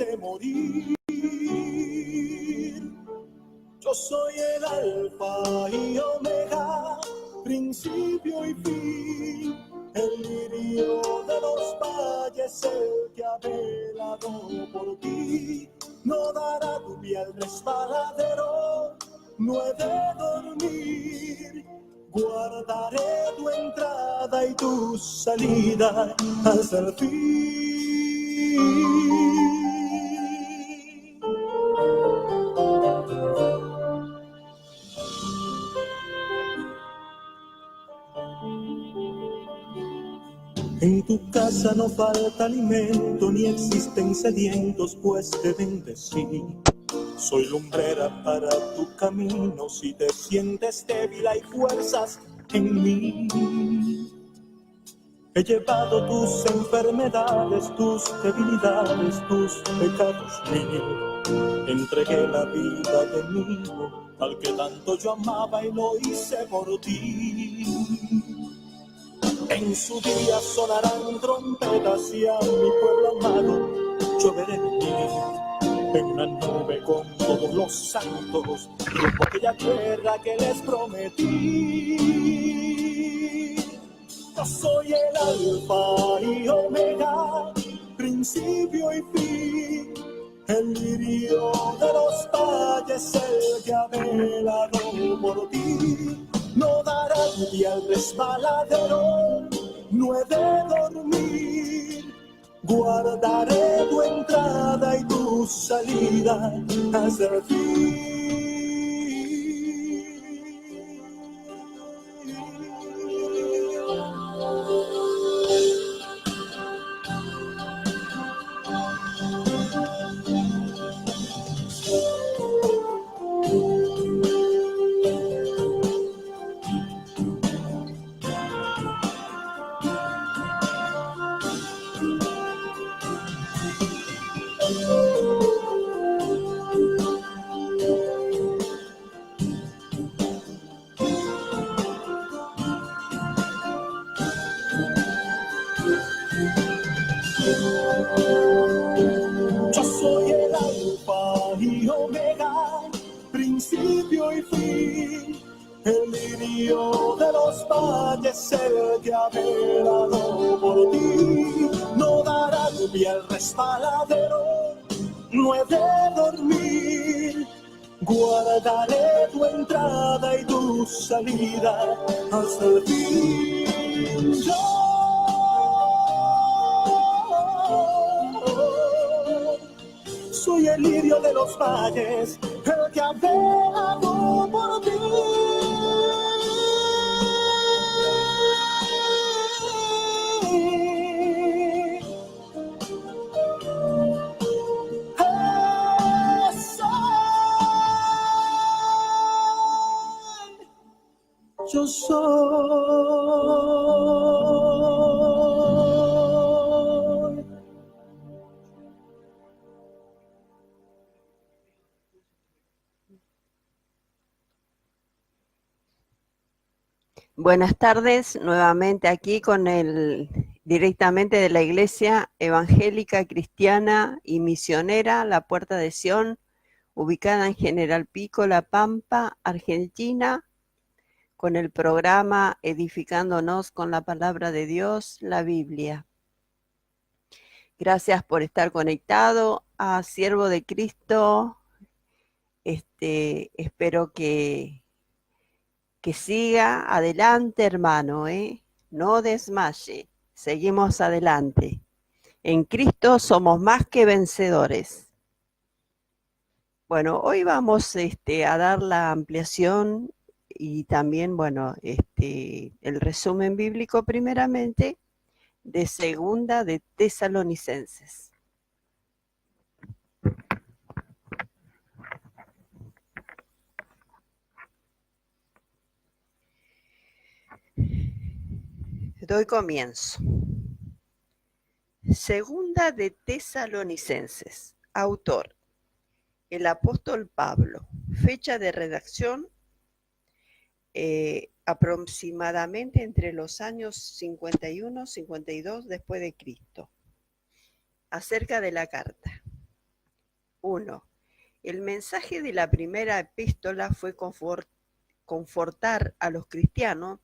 de morir. Yo soy el alfa y omega, principio y fin, el lirio de los valles, el que ha velado por ti. No dará tu piel resbaladero, no he de dormir. Guardaré tu entrada y tu salida hasta el fin. En tu casa no falta alimento, ni existen sedientos, pues te bendecí. Soy lumbrera para tu camino, si te sientes débil hay fuerzas en mí. He llevado tus enfermedades, tus debilidades, tus pecados míos. Entregué la vida de mí al que tanto yo amaba y lo hice por ti. En su día sonarán trompetas y a mi pueblo amado yo veré venir en una nube con todos los santos, rumbo a aquella tierra que les prometí. Yo soy el alfa y omega, principio y fin, el lirio de los valles, el que ha velado por ti. No dará lluvia al resbaladero, no he de dormir. Guardaré tu entrada y tu salida hasta el fin. Yo soy el alfa y omega, principio y fin, el lirio de los valles, el que ha velado por ti. No dará lluvia al resbaladero, no he de dormir. Guardaré tu entrada y tu salida hasta el fin. Yo soy el lirio de los valles, el que ha velado por ti. Yo soy. Buenas tardes, nuevamente aquí con directamente de la Iglesia Evangélica Cristiana y Misionera La Puerta de Sion, ubicada en General Pico, La Pampa, Argentina, con el programa Edificándonos con la Palabra de Dios, la Biblia. Gracias por estar conectado a Siervo de Cristo. Espero que siga adelante, hermano, no desmaye. Seguimos adelante. En Cristo somos más que vencedores. Bueno, hoy vamos a dar la ampliación y también, bueno, el resumen bíblico primeramente de Segunda de Tesalonicenses. Doy comienzo. Segunda de Tesalonicenses. Autor: el apóstol Pablo. Fecha de redacción: aproximadamente entre los años 51 y 52 después de Cristo. Acerca de la carta. 1. El mensaje de la primera epístola fue confortar a los cristianos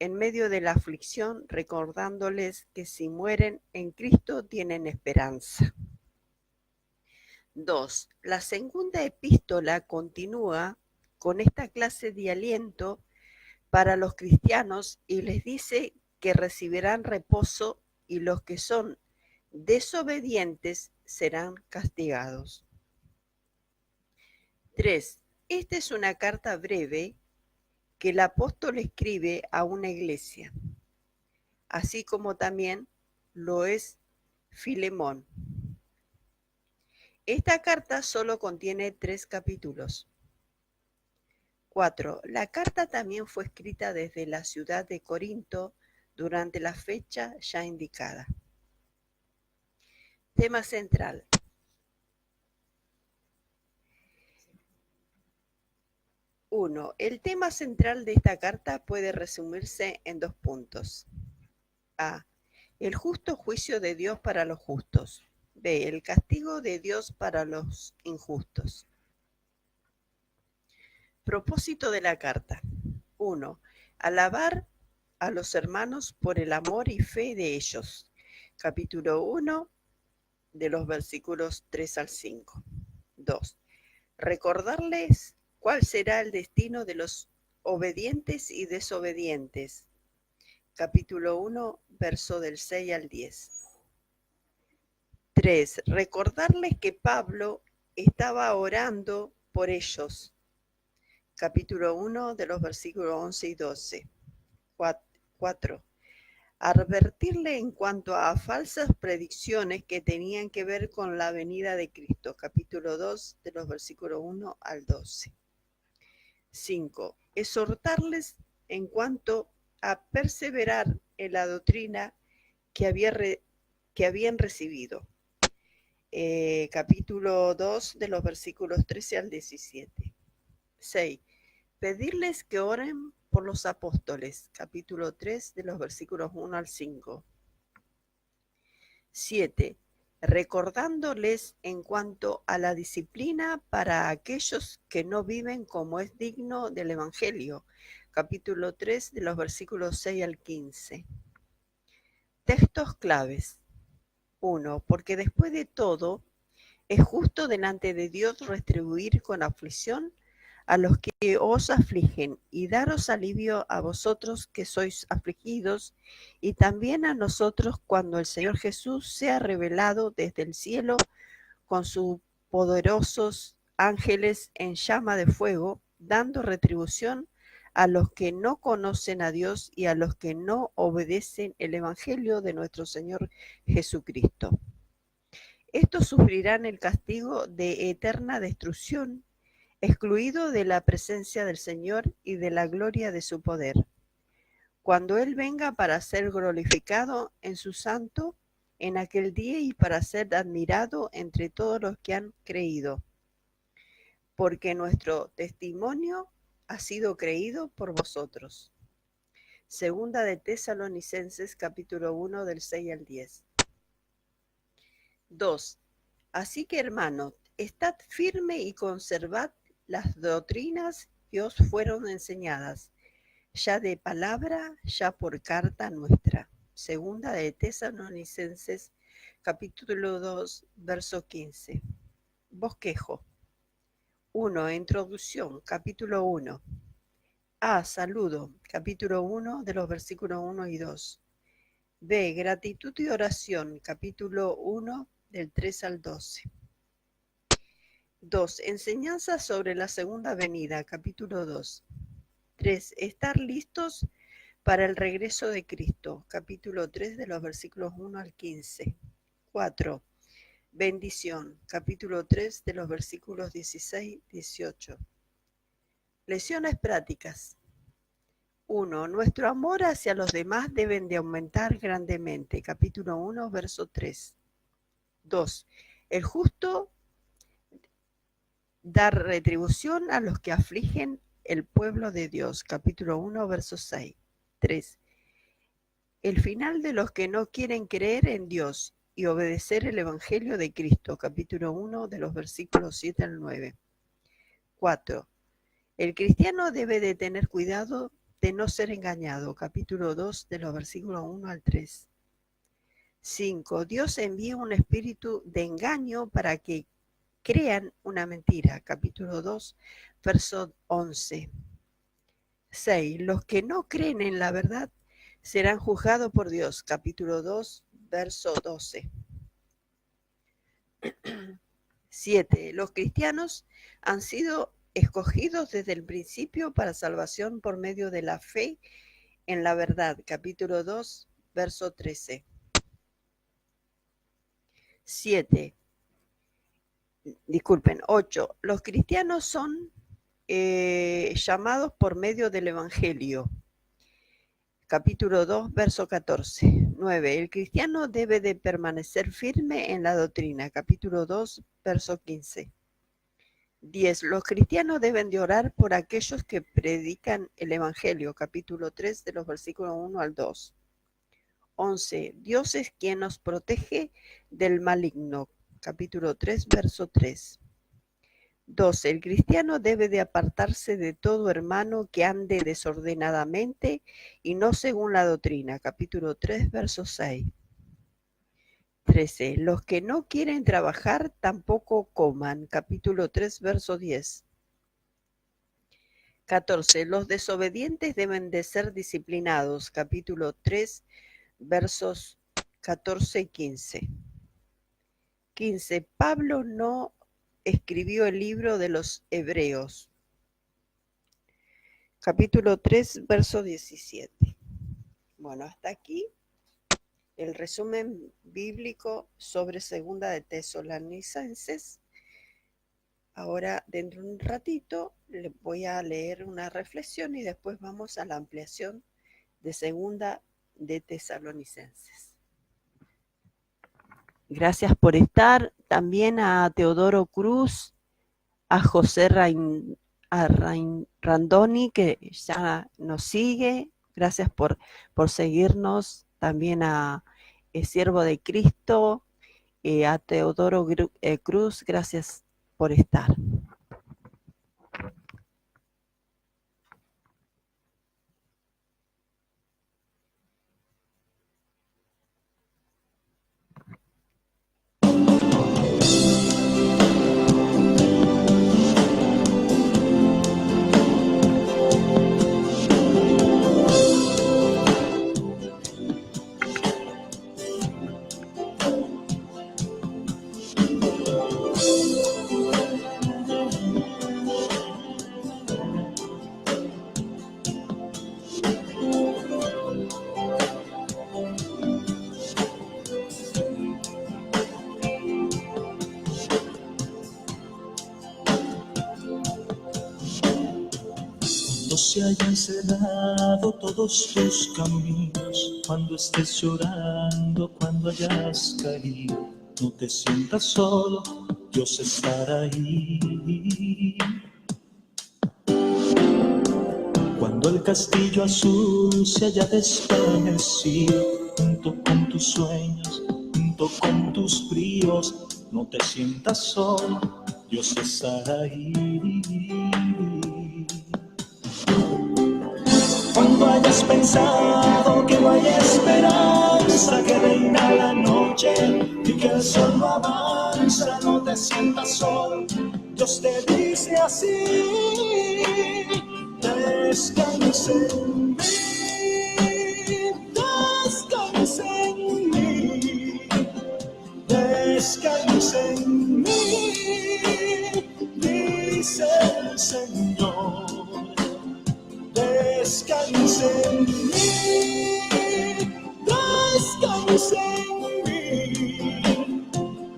en medio de la aflicción, recordándoles que si mueren en Cristo tienen esperanza. 2. La segunda epístola continúa con esta clase de aliento para los cristianos y les dice que recibirán reposo y los que son desobedientes serán castigados. 3. Esta es una carta breve que el apóstol escribe a una iglesia, así como también lo es Filemón. Esta carta solo contiene 3 capítulos. 4. La carta también fue escrita desde la ciudad de Corinto durante la fecha ya indicada. Tema central. 1. El tema central de esta carta puede resumirse en 2 puntos. A. El justo juicio de Dios para los justos. B. El castigo de Dios para los injustos. Propósito de la carta. 1. Alabar a los hermanos por el amor y fe de ellos. Capítulo 1, de los versículos 3 al 5. 2. Recordarles cuál será el destino de los obedientes y desobedientes. Capítulo 1, verso del 6 al 10. 3. Recordarles que Pablo estaba orando por ellos. Capítulo 1, de los versículos 11 y 12. 4. Advertirle en cuanto a falsas predicciones que tenían que ver con la venida de Cristo. Capítulo 2, de los versículos 1 al 12. 5. Exhortarles en cuanto a perseverar en la doctrina que habían recibido. Capítulo 2, de los versículos 13 al 17. 6. Pedirles que oren por los apóstoles. Capítulo 3, de los versículos 1 al 5. 7. Recordándoles en cuanto a la disciplina para aquellos que no viven como es digno del Evangelio. Capítulo 3, de los versículos 6 al 15. Textos claves. 1. Porque después de todo, es justo delante de Dios retribuir con aflicción a los que os afligen y daros alivio a vosotros que sois afligidos, y también a nosotros cuando el Señor Jesús sea revelado desde el cielo con sus poderosos ángeles en llama de fuego, dando retribución a los que no conocen a Dios y a los que no obedecen el Evangelio de nuestro Señor Jesucristo. Estos sufrirán el castigo de eterna destrucción, excluido de la presencia del Señor y de la gloria de su poder, cuando Él venga para ser glorificado en su santo en aquel día y para ser admirado entre todos los que han creído, porque nuestro testimonio ha sido creído por vosotros. Segunda de Tesalonicenses, capítulo 1, del 6 al 10. 2. Así que, hermanos, estad firme y conservad las doctrinas que os fueron enseñadas, ya de palabra, ya por carta nuestra. Segunda de Tesalonicenses, capítulo 2, verso 15. Bosquejo. 1. Introducción, capítulo 1. A. Saludo, capítulo 1, de los versículos 1 y 2. B. Gratitud y oración, capítulo 1, del 3 al 12. 2. Enseñanza sobre la segunda venida, capítulo 2. 3. Estar listos para el regreso de Cristo, capítulo 3, de los versículos 1 al 15. 4. Bendición, capítulo 3, de los versículos 16 y 18. Lecciones prácticas. 1. Nuestro amor hacia los demás deben de aumentar grandemente, capítulo 1, verso 3. 2. El justo dar retribución a los que afligen el pueblo de Dios, capítulo 1, verso 6. 3. El final de los que no quieren creer en Dios y obedecer el Evangelio de Cristo, capítulo 1, de los versículos 7 al 9. 4. El cristiano debe de tener cuidado de no ser engañado, capítulo 2, de los versículos 1 al 3. 5. Dios envía un espíritu de engaño para que crean una mentira, capítulo 2, verso 11. 6. Los que no creen en la verdad serán juzgados por Dios, capítulo 2, verso 12. 7. Los cristianos han sido escogidos desde el principio para salvación por medio de la fe en la verdad, capítulo 2, verso 13. 8. Los cristianos son llamados por medio del Evangelio, capítulo 2, verso 14. 9. El cristiano debe de permanecer firme en la doctrina, capítulo 2, verso 15. 10. Los cristianos deben de orar por aquellos que predican el Evangelio, capítulo 3, de los versículos 1 al 2. 11. Dios es quien nos protege del maligno, capítulo 3, verso 3. 12. El cristiano debe de apartarse de todo hermano que ande desordenadamente y no según la doctrina, capítulo 3, verso 6. 13. Los que no quieren trabajar tampoco coman, capítulo 3, verso 10. 14. Los desobedientes deben de ser disciplinados, capítulo 3, versos 14 y 15. 15. Pablo no escribió el libro de los Hebreos, capítulo 3, verso 17. Bueno, hasta aquí el resumen bíblico sobre Segunda de Tesalonicenses. Ahora, dentro de un ratito, les voy a leer una reflexión y después vamos a la ampliación de Segunda de Tesalonicenses. Gracias por estar. También a Teodoro Cruz, a José Randoni, que ya nos sigue. Gracias por seguirnos. También a Siervo de Cristo, a Teodoro Cruz, gracias por estar. Se hayan cerrado todos tus caminos, cuando estés llorando, cuando hayas caído, no te sientas solo, Dios estará ahí. Cuando el castillo azul se haya desvanecido, junto con tus sueños, junto con tus fríos, no te sientas solo, Dios estará ahí. Cuando hayas pensado que no hay esperanza, que reina la noche y que el sol no avanza, no te sientas solo, Dios te dice así: descansa en mí, descansa en mí, descansa en mí, dice el Señor. Descansa en mí, descansa en mí,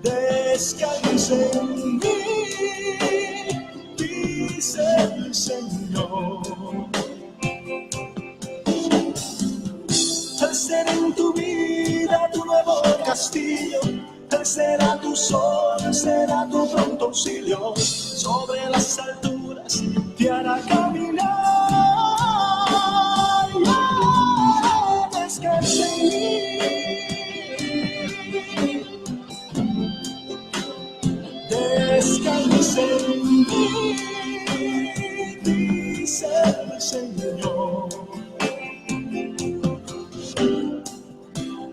descansa en mí, dice el Señor. Él será en tu vida tu nuevo castillo, Él será tu sol, Él será tu pronto auxilio, sobre las alturas te hará caminar. Descansa en mí, descansa en mí, dice el Señor.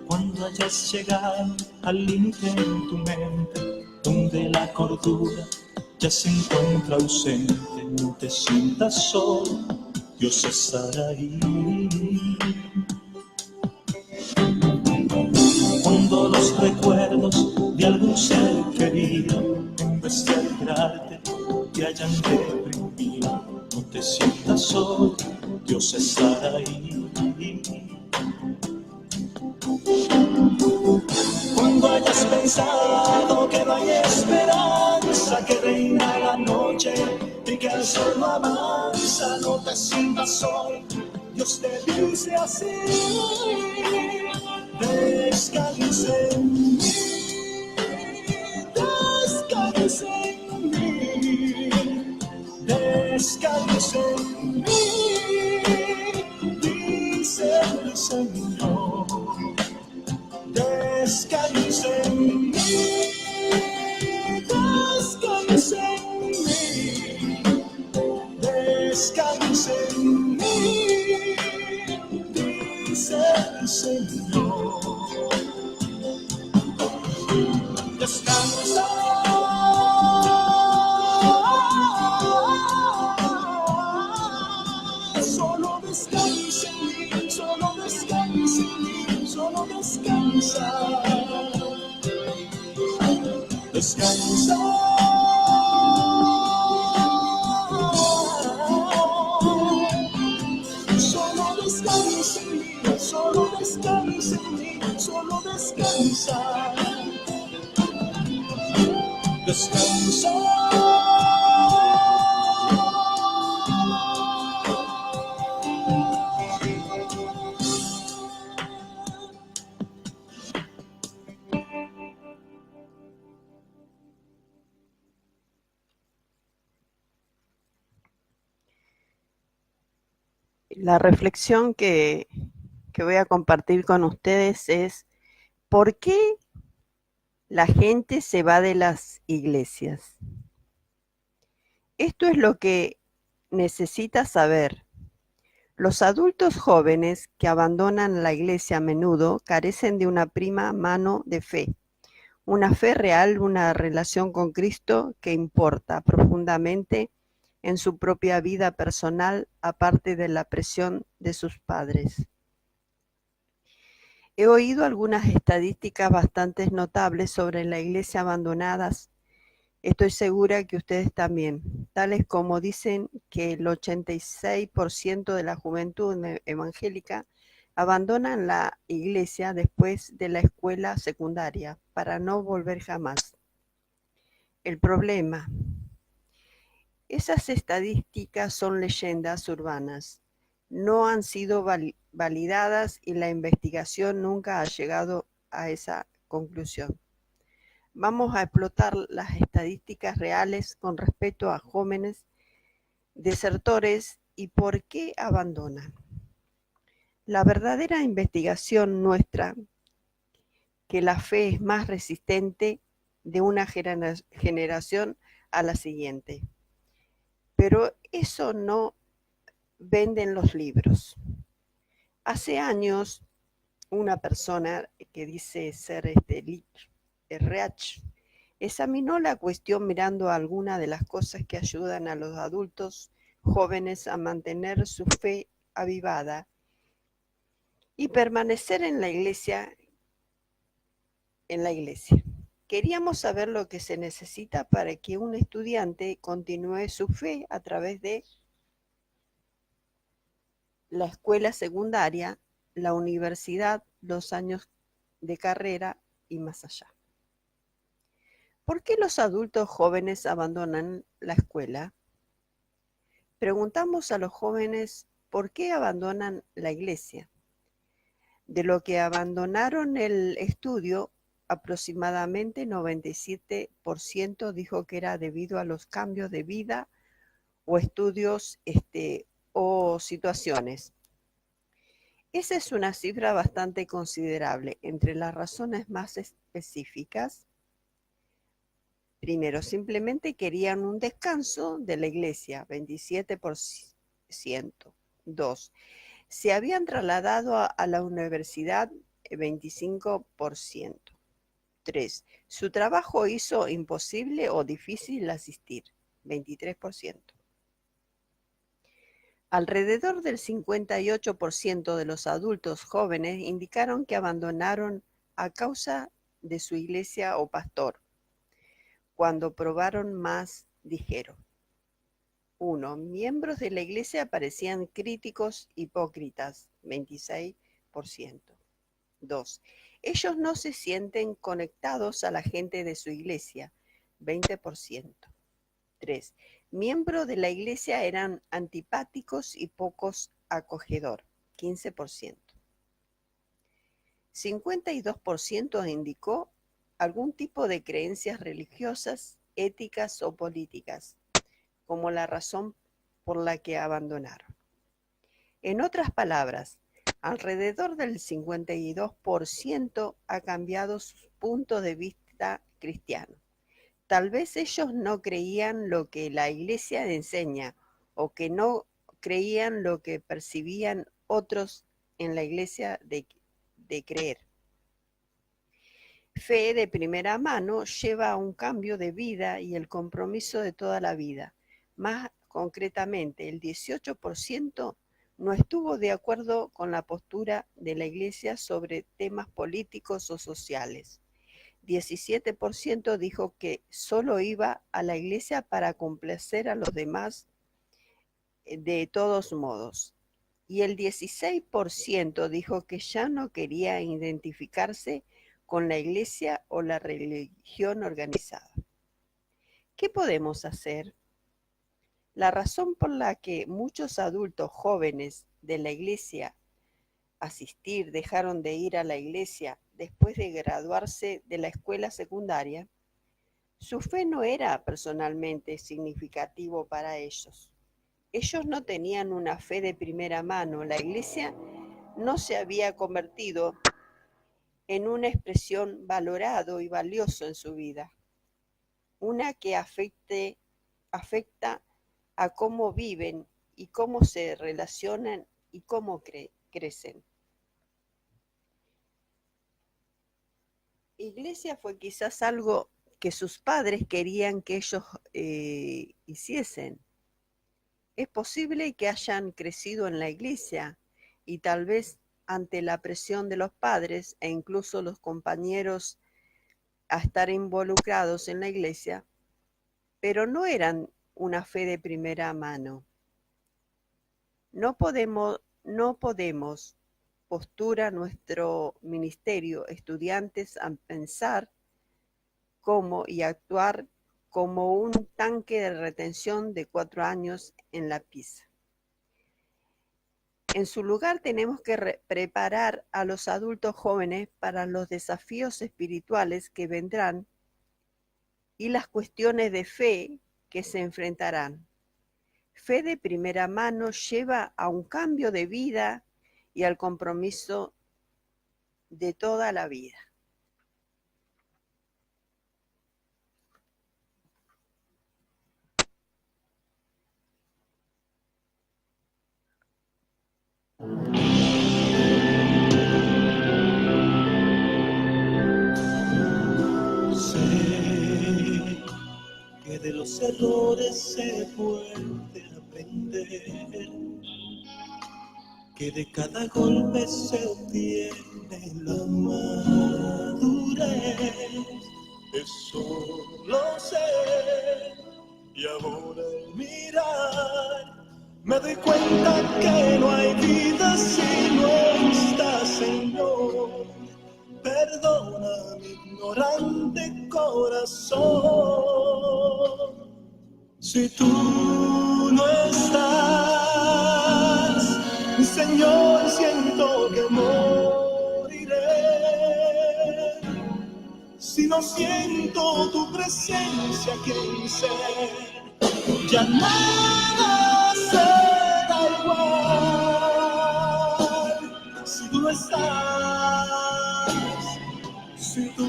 Cuando hayas llegado al límite en tu mente, donde la cordura ya se encuentra ausente, no te sientas solo, Dios estará ahí. Cuando los recuerdos de algún ser querido, en vez de alegrarte, te hayan deprimido, no te sientas solo, Dios estará ahí. Cuando hayas pensado que no hay esperanza, que reina la noche y que el sol no avanza, no te sientas solo, Dios te dice así: descansa en mí, descansa en mí, descansa en mí, dice el Señor. Descansa en mí, descansa en mí, descansa en mí, dice el Señor. Descansa, solo descansa en mí, solo descansa en mí, solo descansa. Descansa, solo descansa en mí, solo descansa en mí, solo descansa. Descansa. La reflexión que voy a compartir con ustedes es: ¿por qué la gente se va de las iglesias? Esto es lo que necesitas saber. Los adultos jóvenes que abandonan la iglesia a menudo carecen de una prima mano de fe, una fe real, una relación con Cristo que importa profundamente en su propia vida personal, aparte de la presión de sus padres. He oído algunas estadísticas bastante notables sobre la iglesia abandonadas. Estoy segura que ustedes también, tales como dicen que el 86% de la juventud evangélica abandonan la iglesia después de la escuela secundaria para no volver jamás. El problema: esas estadísticas son leyendas urbanas, no han sido validadas y la investigación nunca ha llegado a esa conclusión. Vamos a explotar las estadísticas reales con respecto a jóvenes desertores y por qué abandonan. La verdadera investigación muestra que la fe es más resistente de una generación a la siguiente. Pero eso no venden los libros. Hace años, una persona que dice ser Reach examinó la cuestión mirando algunas de las cosas que ayudan a los adultos jóvenes a mantener su fe avivada y permanecer en la iglesia. Queríamos saber lo que se necesita para que un estudiante continúe su fe a través de la escuela secundaria, la universidad, los años de carrera y más allá. ¿Por qué los adultos jóvenes abandonan la escuela? Preguntamos a los jóvenes por qué abandonan la iglesia. De lo que abandonaron el estudio, aproximadamente 97% dijo que era debido a los cambios de vida o estudios o situaciones. Esa es una cifra bastante considerable. Entre las razones más específicas Primero, simplemente querían un descanso de la iglesia, 27%. 2. Se habían trasladado a la universidad, 25%. 3. Su trabajo hizo imposible o difícil asistir, 23%. Alrededor del 58% de los adultos jóvenes indicaron que abandonaron a causa de su iglesia o pastor. Cuando probaron más, dijeron: 1. Miembros de la iglesia parecían críticos hipócritas, 26%. 2. Ellos no se sienten conectados a la gente de su iglesia, 20%. 3. Miembros de la iglesia eran antipáticos y pocos acogedor, 15%. 52% indicó algún tipo de creencias religiosas, éticas o políticas, como la razón por la que abandonaron. En otras palabras, alrededor del 52% ha cambiado su punto de vista cristiano. Tal vez ellos no creían lo que la iglesia enseña o que no creían lo que percibían otros en la iglesia de creer. Fe de primera mano lleva a un cambio de vida y el compromiso de toda la vida. Más concretamente, el 18% no estuvo de acuerdo con la postura de la iglesia sobre temas políticos o sociales. 17% dijo que solo iba a la iglesia para complacer a los demás de todos modos. Y el 16% dijo que ya no quería identificarse con la iglesia o la religión organizada. ¿Qué podemos hacer? La razón por la que muchos adultos jóvenes de la iglesia dejaron de ir a la iglesia después de graduarse de la escuela secundaria, su fe no era personalmente significativo para ellos. Ellos no tenían una fe de primera mano. La iglesia no se había convertido en una expresión valorado y valioso en su vida, una que afecta a cómo viven y cómo se relacionan y cómo crecen. Iglesia fue quizás algo que sus padres querían que ellos hiciesen. Es posible que hayan crecido en la iglesia y tal vez ante la presión de los padres e incluso los compañeros a estar involucrados en la iglesia, pero no eran una fe de primera mano. No podemos postura nuestro ministerio estudiantes a pensar como y actuar como un tanque de retención de 4 años en la pizza. En su lugar tenemos que preparar a los adultos jóvenes para los desafíos espirituales que vendrán y las cuestiones de fe que se enfrentarán. Fe de primera mano lleva a un cambio de vida y al compromiso de toda la vida. Sé que de los errores se puede aprender, que de cada golpe se obtiene la madurez. Eso lo sé, y ahora al mirar me doy cuenta que no hay vida si no está, Señor. Perdona mi ignorante corazón. Si tú no estás, mi Señor, siento que moriré. Si no siento tu presencia aquí en mi ser, ya nada será igual. Si tú no estás, si tú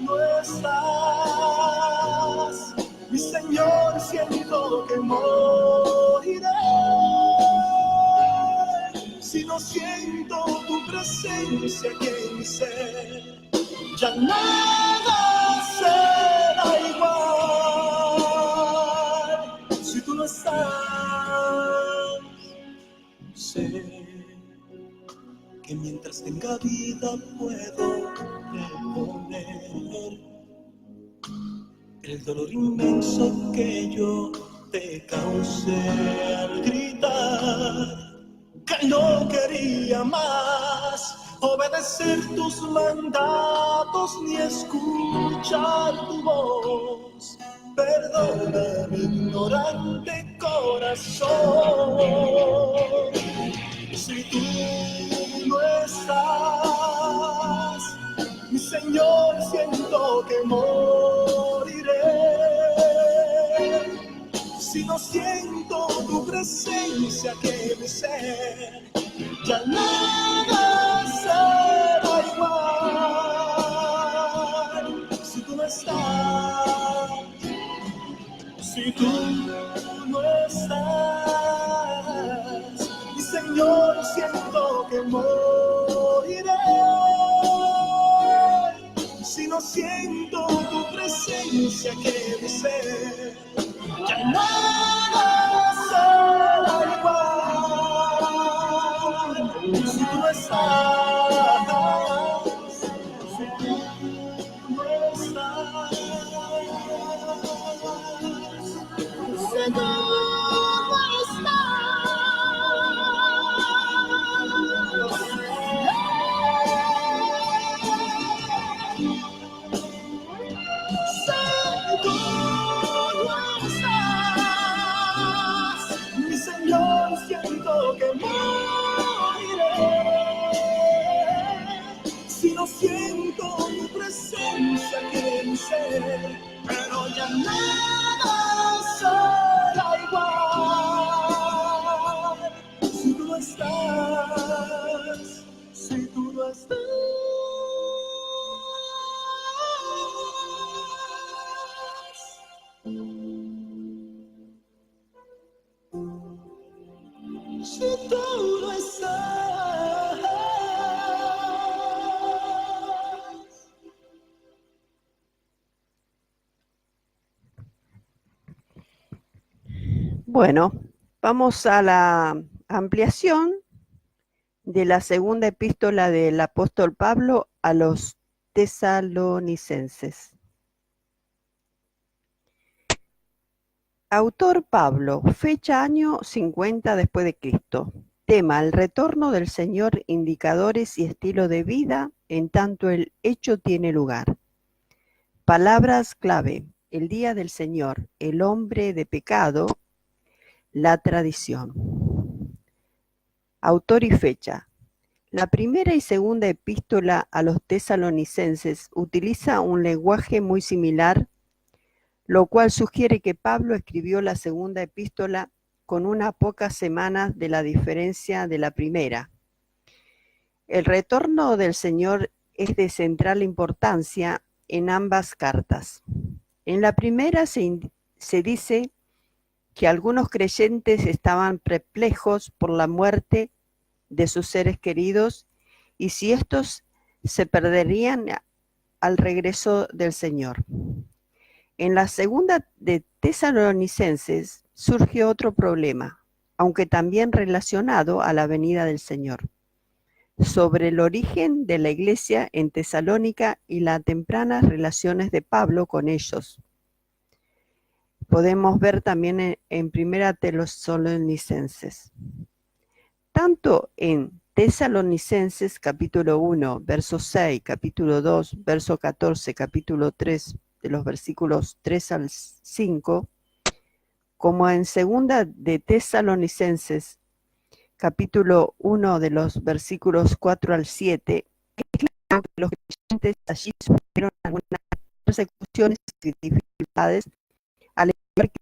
no estás, siento que moriré. Si no siento tu presencia aquí en mi ser, ya nada será igual. Si tú no estás, sé que mientras tenga vida puedo reponer el dolor inmenso que yo te causé al gritar que no quería más obedecer tus mandatos ni escuchar tu voz. Perdona mi ignorante corazón. Si tú no estás, mi Señor, siento que moriré. Si no siento tu presencia que en mi ser, ya nada será igual. Si tú no estás, si tú no estás, mi Señor, siento que moriré. Si no siento tu presencia que en mi ser, ya nada será igual. Si tú no estás, si tú no estás, si tú no mi Señor, siento que moriré. Si no siento tu presencia que en mi ser, pero ya nada será igual. Si tú no estás, si tú no estás. Si tú no estás. Bueno, vamos a la ampliación de la segunda epístola del apóstol Pablo a los tesalonicenses. Autor Pablo, fecha año 50 después de Cristo. Tema: el retorno del Señor, indicadores y estilo de vida en tanto el hecho tiene lugar. Palabras clave: el día del Señor, el hombre de pecado, la tradición. Autor y fecha. La primera y segunda epístola a los tesalonicenses utiliza un lenguaje muy similar, lo cual sugiere que Pablo escribió la segunda epístola con unas pocas semanas de la diferencia de la primera. El retorno del Señor es de central importancia en ambas cartas. En la primera se dice que algunos creyentes estaban perplejos por la muerte de sus seres queridos y si estos se perderían al regreso del Señor. En la segunda de Tesalonicenses surge otro problema, aunque también relacionado a la venida del Señor, sobre el origen de la iglesia en Tesalónica y las tempranas relaciones de Pablo con ellos. Podemos ver también en Primera Tesalonicenses. Tanto en Tesalonicenses capítulo 1, verso 6, capítulo 2, verso 14, capítulo 3, de los versículos 3 al 5, como en segunda de Tesalonicenses, capítulo 1, de los versículos 4 al 7, es claro que los creyentes allí sufrieron algunas persecuciones y dificultades